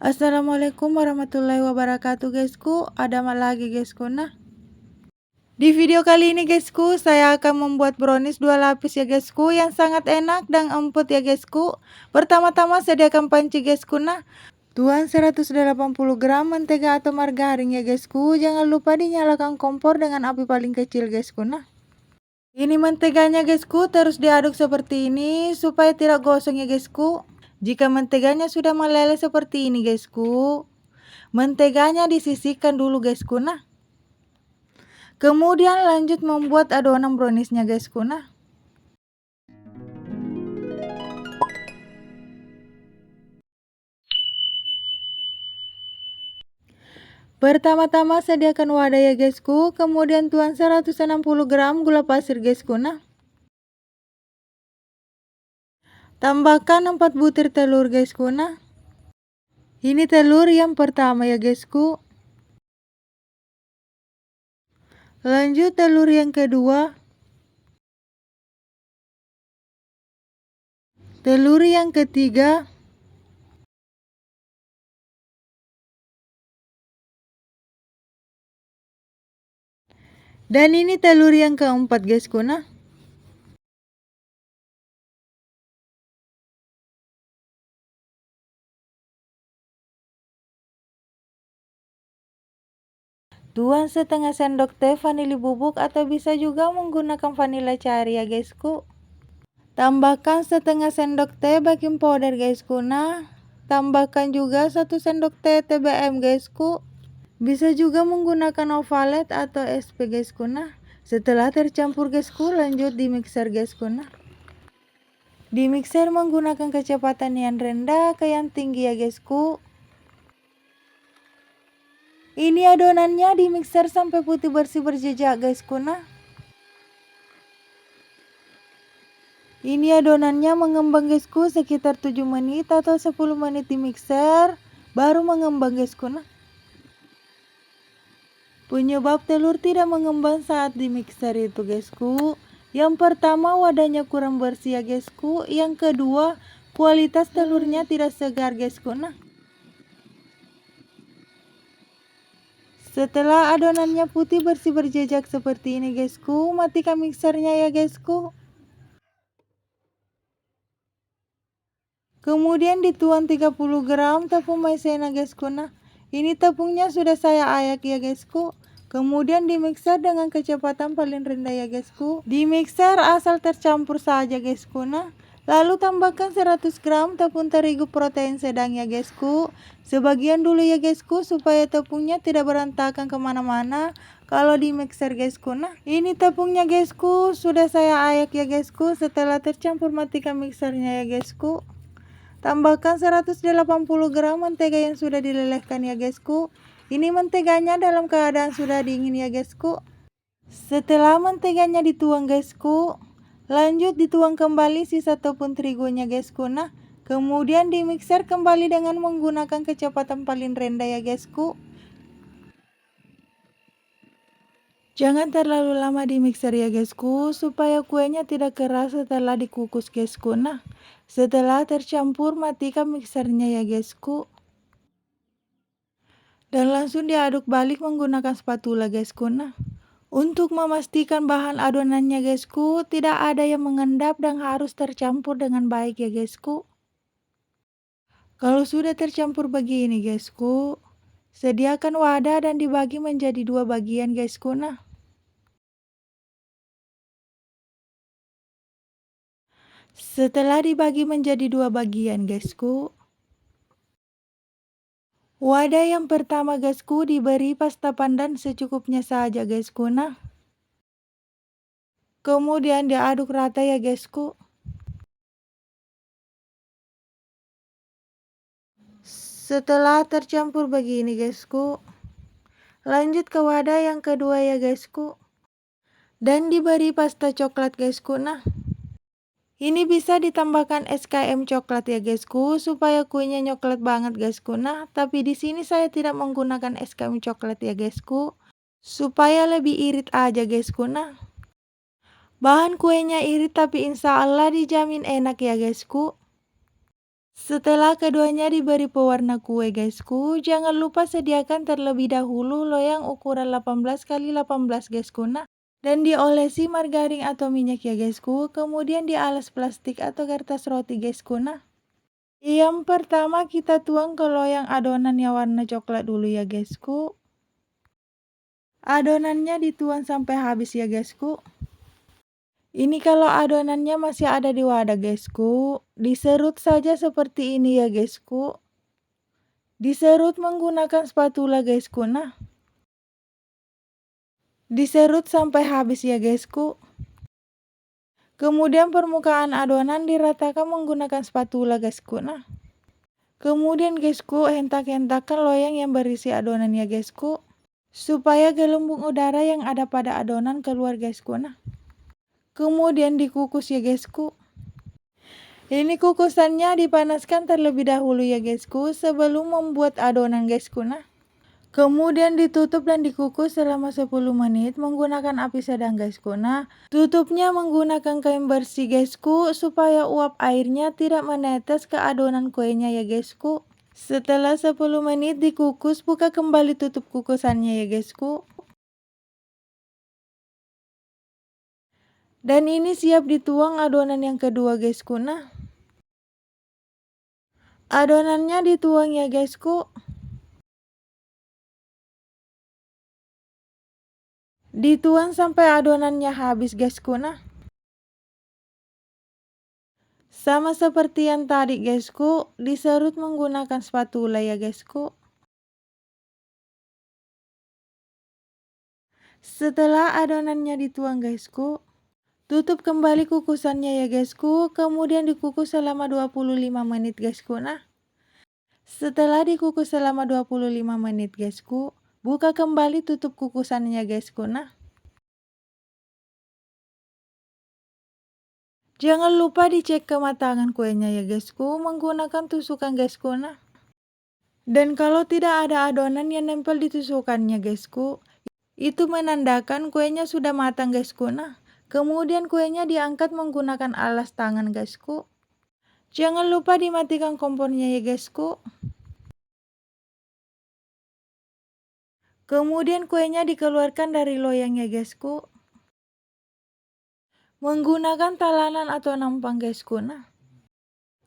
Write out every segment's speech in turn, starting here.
Assalamualaikum warahmatullahi wabarakatuh guysku. Ada lagi guysku. Nah, di video kali ini guysku, saya akan membuat brownies 2 lapis ya guysku, yang sangat enak dan empuk ya guysku. Pertama-tama sediakan panci guysku. Nah, tuang 180 gram mentega atau margarin ya guysku. Jangan lupa dinyalakan kompor dengan api paling kecil guysku. Nah, ini menteganya guysku, terus diaduk seperti ini supaya tidak gosong ya guysku. Jika menteganya sudah meleleh seperti ini guysku, menteganya disisihkan dulu guysku. Nah, kemudian lanjut membuat adonan browniesnya guysku. Nah, pertama-tama sediakan wadah ya guysku, kemudian tuang 160 gram gula pasir guysku. Nah, tambahkan 4 butir telur guysku. Nah, ini telur yang pertama ya guysku. Lanjut telur yang kedua, telur yang ketiga, dan ini telur yang keempat guysku. Nah, tuang setengah sendok teh vanili bubuk atau bisa juga menggunakan vanila cair ya guysku. Tambahkan setengah sendok teh baking powder guysku. Nah, tambahkan juga 1 sendok teh TBM guysku. Bisa juga menggunakan ovalet atau SP guysku. Nah, setelah tercampur guysku, lanjut di mixer guysku. Nah, di mixer menggunakan kecepatan yang rendah ke yang tinggi ya guysku. Ini adonannya di mixer sampai putih bersih berjejak guysku. Nah, ini adonannya mengembang guysku sekitar 7 menit atau 10 menit di mixer baru mengembang guysku. Nah, penyebab telur tidak mengembang saat di mixer itu guysku, yang pertama wadahnya kurang bersih ya guysku, yang kedua kualitas telurnya tidak segar guysku. Nah, setelah adonannya putih bersih berjejak seperti ini guysku, matikan mixernya ya guysku. Kemudian dituang 30 gram tepung maizena guysku. Nah, ini tepungnya sudah saya ayak ya guysku. Kemudian di mixer dengan kecepatan paling rendah ya guysku. Di mixer asal tercampur saja guysku. Nah, lalu tambahkan 100 gram tepung terigu protein sedang ya guysku. Sebagian dulu ya guysku supaya tepungnya tidak berantakan kemana-mana kalau di mixer guysku. Nah, ini tepungnya guysku sudah saya ayak ya guysku. Setelah tercampur matikan mixernya ya guysku. Tambahkan 180 gram mentega yang sudah dilelehkan ya guysku. Ini menteganya dalam keadaan sudah dingin ya guysku. Setelah menteganya dituang guysku, lanjut dituang kembali sisa tepung terigunya guysku. Nah, kemudian di mixer kembali dengan menggunakan kecepatan paling rendah ya guysku. Jangan terlalu lama di mixer ya guysku, supaya kuenya tidak keras setelah dikukus guysku. Nah, setelah tercampur matikan mixernya ya guysku. Dan langsung diaduk balik menggunakan spatula guysku. Nah, untuk memastikan bahan adonannya guysku tidak ada yang mengendap dan harus tercampur dengan baik ya guysku. Kalau sudah tercampur begini guysku, sediakan wadah dan dibagi menjadi 2 bagian guysku. Nah, setelah dibagi menjadi 2 bagian guysku, wadah yang pertama guysku diberi pasta pandan secukupnya saja guysku. Nah, kemudian diaduk rata ya guysku. Setelah tercampur begini guysku, lanjut ke wadah yang kedua ya guysku, dan diberi pasta coklat guysku. Nah, ini bisa ditambahkan SKM coklat ya guysku supaya kuenya coklat banget guysku. Nah, tapi di sini saya tidak menggunakan SKM coklat ya guysku, supaya lebih irit aja guysku. Nah, bahan kuenya irit tapi insya Allah dijamin enak ya guysku. Setelah keduanya diberi pewarna kue guysku, jangan lupa sediakan terlebih dahulu loyang ukuran 18 kali 18 guysku. Nah, dan diolesi margarin atau minyak ya guysku, kemudian dialas plastik atau kertas roti guysku. Nah, yang pertama kita tuang ke loyang adonannya warna coklat dulu ya guysku. Adonannya dituang sampai habis ya guysku. Ini kalau adonannya masih ada di wadah guysku, diserut saja seperti ini ya guysku. Diserut menggunakan spatula guysku. Nah, diserut sampai habis ya guysku. Kemudian permukaan adonan diratakan menggunakan spatula guysku. Nah, kemudian guysku hentak-hentakan loyang yang berisi adonan ya guysku, supaya gelembung udara yang ada pada adonan keluar guysku. Nah, kemudian dikukus ya guysku. Ini kukusannya dipanaskan terlebih dahulu ya guysku sebelum membuat adonan guysku. Nah, kemudian ditutup dan dikukus selama 10 menit menggunakan api sedang guysku. Nah, tutupnya menggunakan kain bersih guysku supaya uap airnya tidak menetes ke adonan kuenya ya guysku. Setelah 10 menit dikukus, buka kembali tutup kukusannya ya guysku. Dan ini siap dituang adonan yang kedua guysku. Nah, adonannya dituang ya guysku. Dituang sampai adonannya habis guysku. Nah, sama seperti yang tadi guysku, diserut menggunakan spatula ya guysku. Setelah adonannya dituang guysku, tutup kembali kukusannya ya guysku, kemudian dikukus selama 25 menit guysku. Nah, setelah dikukus selama 25 menit guysku, buka kembali tutup kukusannya guysku. Nah, jangan lupa dicek kematangan kuenya ya guysku menggunakan tusukan guysku. Nah, dan kalau tidak ada adonan yang nempel di tusukannya guysku, itu menandakan kuenya sudah matang guysku. Nah, kemudian kuenya diangkat menggunakan alas tangan guysku. Jangan lupa dimatikan kompornya ya guysku. Kemudian kuenya dikeluarkan dari loyang ya guysku, menggunakan talanan atau nampang guysku. Nah,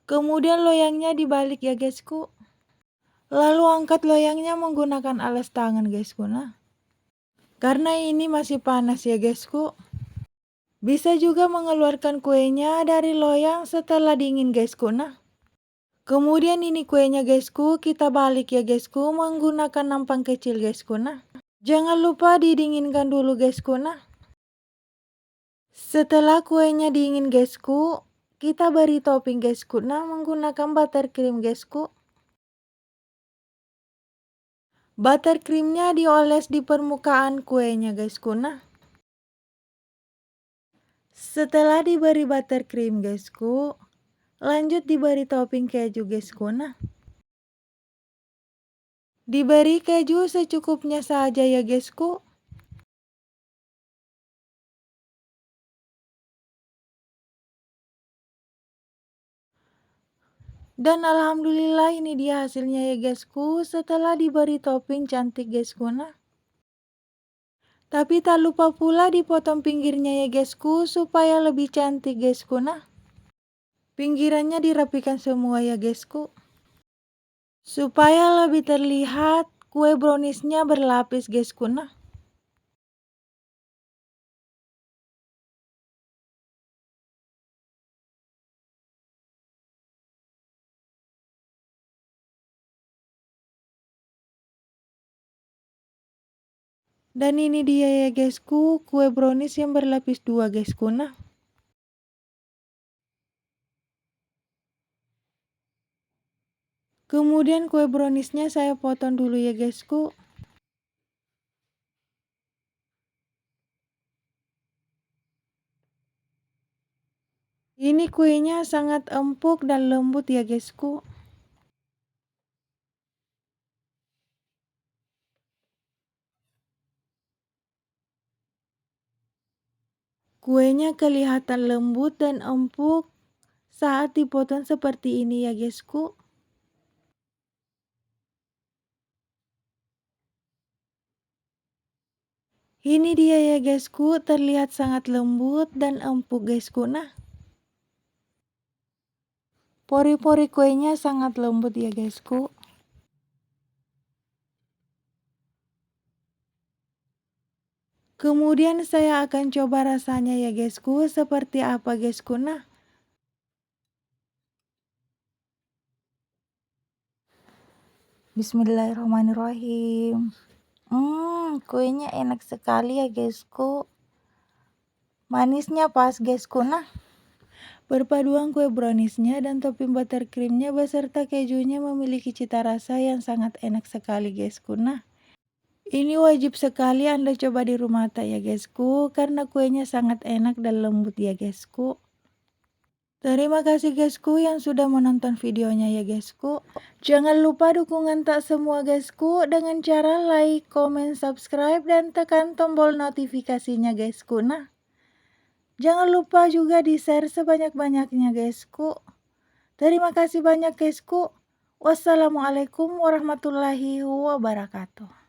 kemudian loyangnya dibalik ya guysku. Lalu angkat loyangnya menggunakan alas tangan guysku. Nah, karena ini masih panas ya guysku, bisa juga mengeluarkan kuenya dari loyang setelah dingin guysku. Nah, kemudian ini kuenya guysku, kita balik ya guysku menggunakan nampang kecil guysku. Nah, jangan lupa didinginkan dulu guysku. Nah, setelah kuenya dingin guysku, kita beri topping guysku. Nah, menggunakan buttercream guysku. Buttercreamnya dioles di permukaan kuenya guysku. Nah, setelah diberi buttercream guysku, lanjut diberi topping keju guysku. Nah, diberi keju secukupnya saja ya guysku. Dan alhamdulillah ini dia hasilnya ya guysku setelah diberi topping cantik guysku. Nah, tapi tak lupa pula dipotong pinggirnya ya guysku supaya lebih cantik guysku. Nah, pinggirannya dirapikan semua ya guysku, supaya lebih terlihat kue browniesnya berlapis guysku. Nah, dan ini dia ya guysku kue brownies yang berlapis dua guysku. Nah, kemudian kue browniesnya saya potong dulu ya guysku. Ini kuenya sangat empuk dan lembut ya guysku. Kuenya kelihatan lembut dan empuk saat dipotong seperti ini ya guysku. Ini dia ya guysku, terlihat sangat lembut dan empuk guysku. Nah, pori-pori kuenya sangat lembut ya guysku. Kemudian saya akan coba rasanya ya guysku, seperti apa guysku. Nah, bismillahirrahmanirrahim. Kuenya enak sekali ya guysku. Manisnya pas guysku. Nah, perpaduan kue browniesnya dan topping buttercreamnya beserta kejunya memiliki cita rasa yang sangat enak sekali guysku. Nah, ini wajib sekali Anda coba di rumah ya guysku, karena kuenya sangat enak dan lembut ya guysku. Terima kasih guysku yang sudah menonton videonya ya guysku. Jangan lupa dukungan tak semua guysku dengan cara like, comment, subscribe, dan tekan tombol notifikasinya guysku. Nah, jangan lupa juga di share sebanyak-banyaknya guysku. Terima kasih banyak guysku. Wassalamualaikum warahmatullahi wabarakatuh.